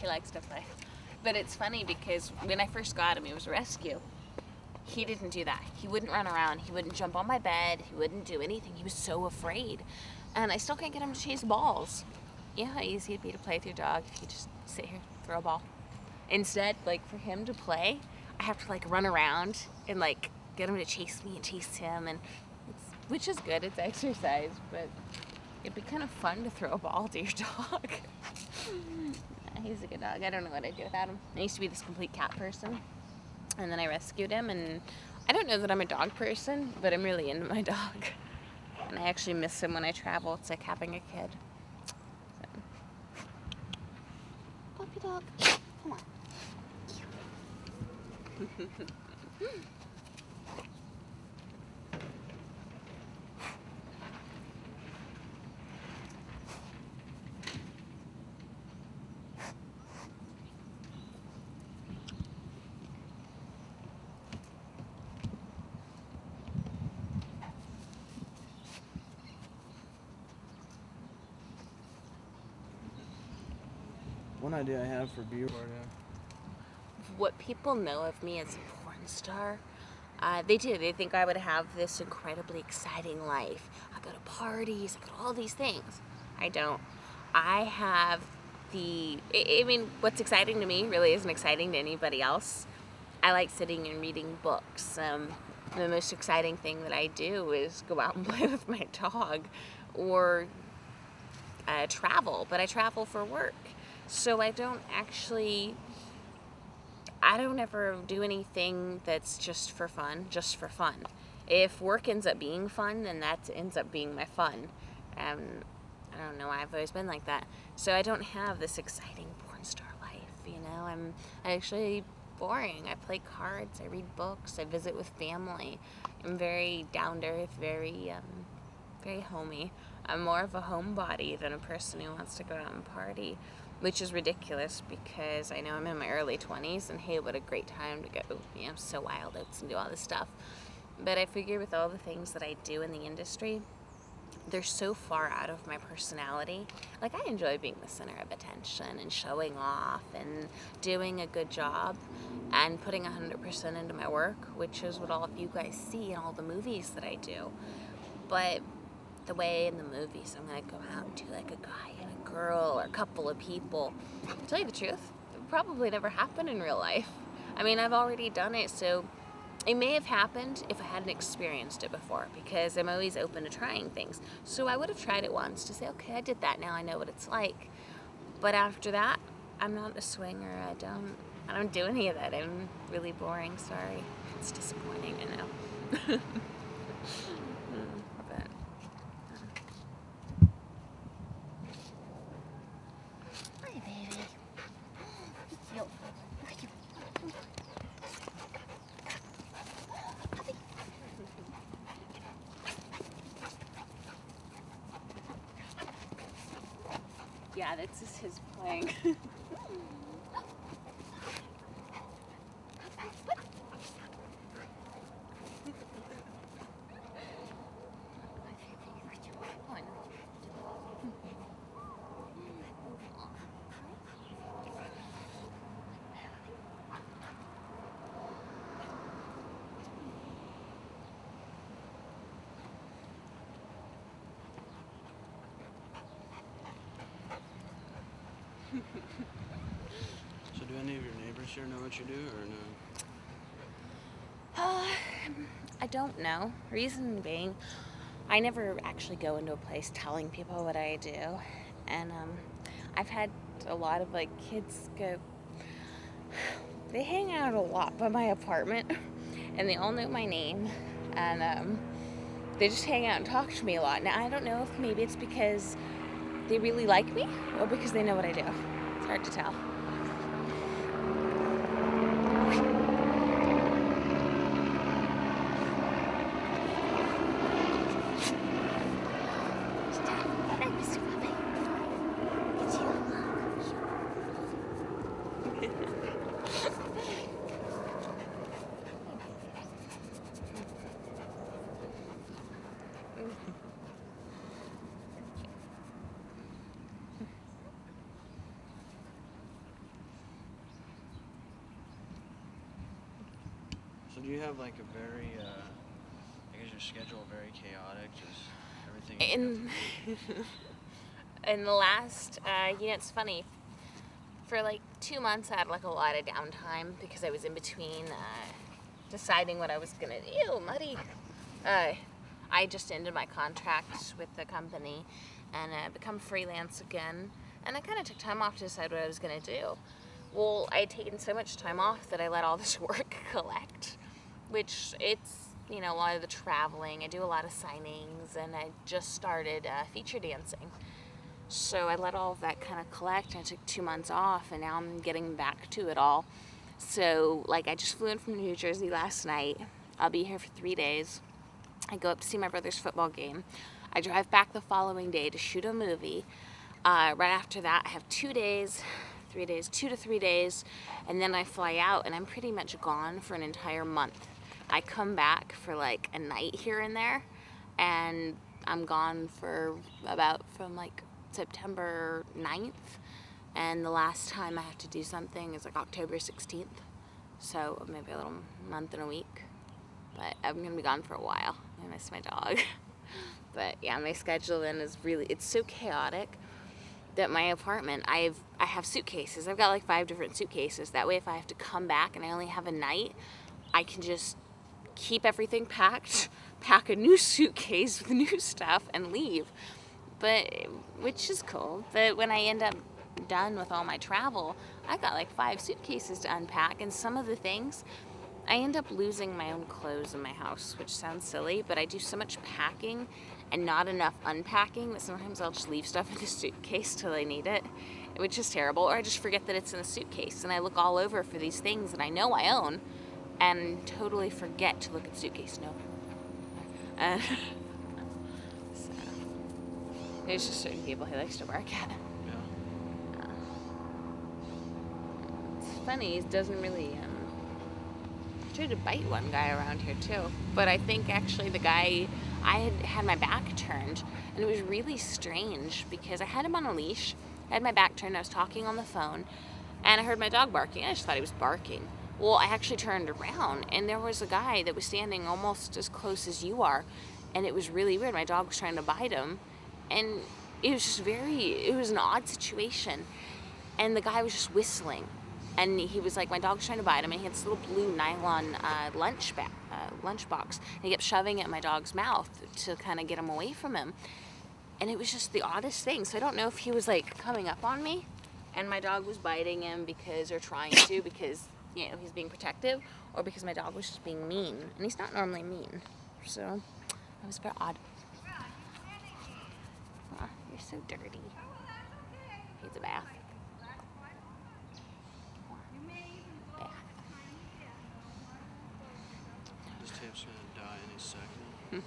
He likes to play. But it's funny because when I first got him, he was a rescue. He didn't do that. He wouldn't run around. He wouldn't jump on my bed. He wouldn't do anything. He was so afraid. And I still can't get him to chase balls. You know how easy it'd be to play with your dog if you just sit here, throw a ball. Instead, like, for him to play, I have to, like, run around and, like, get him to chase me and chase him, and which is good. It's exercise, but it'd be kind of fun to throw a ball to your dog. He's a good dog. I don't know what I'd do without him. I used to be this complete cat person, and then I rescued him, and I don't know that I'm a dog person, but I'm really into my dog. And I actually miss him when I travel. It's like having a kid. So. Puppy dog. Come on. One idea I have for Aurora. What people know of me as a porn star, they do. They think I would have this incredibly exciting life. I go to parties, I go to all these things. I don't. I have I mean, what's exciting to me really isn't exciting to anybody else. I like sitting and reading books. The most exciting thing that I do is go out and play with my dog, or travel, but I travel for work. So I don't ever do anything that's just for fun. If work ends up being fun, then that ends up being my fun. I don't know why I've always been like that. So I don't have this exciting porn star life, you know. I'm actually boring. I play cards, I read books, I visit with family. I'm very down to earth, very homey. I'm more of a homebody than a person who wants to go out and party, which is ridiculous because I know I'm in my early 20s and hey, what a great time to go, you know, so wild oats and do all this stuff. But I figure with all the things that I do in the industry, they're so far out of my personality. Like, I enjoy being the center of attention and showing off and doing a good job and putting 100% into my work, which is what all of you guys see in all the movies that I do. But the way in the movies I'm gonna go out and do like a guy and a girl or a couple of people, to tell you the truth, it would probably never happen in real life. I mean, I've already done it, so it may have happened if I hadn't experienced it before, because I'm always open to trying things. So I would have tried it once to say, okay, I did that, now I know what it's like. But after that, I'm not a swinger. I don't do any of that. I'm really boring. Sorry. It's disappointing, I know. But, Hi, baby. Yo. yeah, that's just his playing. So do any of your neighbors here know what you do, or no? I don't know. Reason being, I never actually go into a place telling people what I do. And I've had a lot of like kids go, they hang out a lot by my apartment and they all know my name, and they just hang out and talk to me a lot. Now I don't know if maybe it's because they really like me or because they know what I do. It's hard to tell. So do you have like a very, I guess your schedule very chaotic, just everything In you have to do? in the last, it's funny. For like 2 months, I had like a lot of downtime because I was in between deciding what I was gonna do. Ew, muddy. I just ended my contract with the company and become freelance again. And I kind of took time off to decide what I was gonna do. Well, I had taken so much time off that I let all this work collect, which it's, a lot of the traveling. I do a lot of signings, and I just started feature dancing. So I let all of that kind of collect, and I took 2 months off, and now I'm getting back to it all. So, like, I just flew in from New Jersey last night. I'll be here for 3 days. I go up to see my brother's football game. I drive back the following day to shoot a movie. Right after that, I have 2 days, 3 days, 2 to 3 days, and then I fly out, and I'm pretty much gone for an entire month. I come back for like a night here and there, and I'm gone for from like September 9th, and the last time I have to do something is like October 16th, so maybe a little month and a week, but I'm gonna be gone for a while. I miss my dog. But yeah, my schedule then is it's so chaotic that my apartment, I have suitcases. I've got like 5 different suitcases. That way if I have to come back and I only have a night, I can just keep everything packed, pack a new suitcase with new stuff, and leave. Which is cool. But when I end up done with all my travel, I've got like 5 suitcases to unpack, and some of the things, I end up losing my own clothes in my house, which sounds silly, but I do so much packing and not enough unpacking that sometimes I'll just leave stuff in the suitcase till I need it, which is terrible. Or I just forget that it's in the suitcase, and I look all over for these things that I know I own and totally forget to look at the suitcase. No. So, there's just certain people he likes to work at. Yeah. It's funny, he doesn't really, tried to bite one guy around here too, but I think actually the guy, I had my back turned, and it was really strange because I had him on a leash, I had my back turned, I was talking on the phone, and I heard my dog barking. I just thought he was barking. Well, I actually turned around, and there was a guy that was standing almost as close as you are, and it was really weird. My dog was trying to bite him, and it was just it was an odd situation, and the guy was just whistling. And he was like, my dog's trying to bite him, and he had this little blue nylon lunchbox, and he kept shoving it in my dog's mouth to kind of get him away from him. And it was just the oddest thing. So I don't know if he was like coming up on me, and my dog was biting him or trying to, because, he's being protective, or because my dog was just being mean. And he's not normally mean. So that was very odd. Oh, you're so dirty. Needs a bath. This tape's gonna die any second.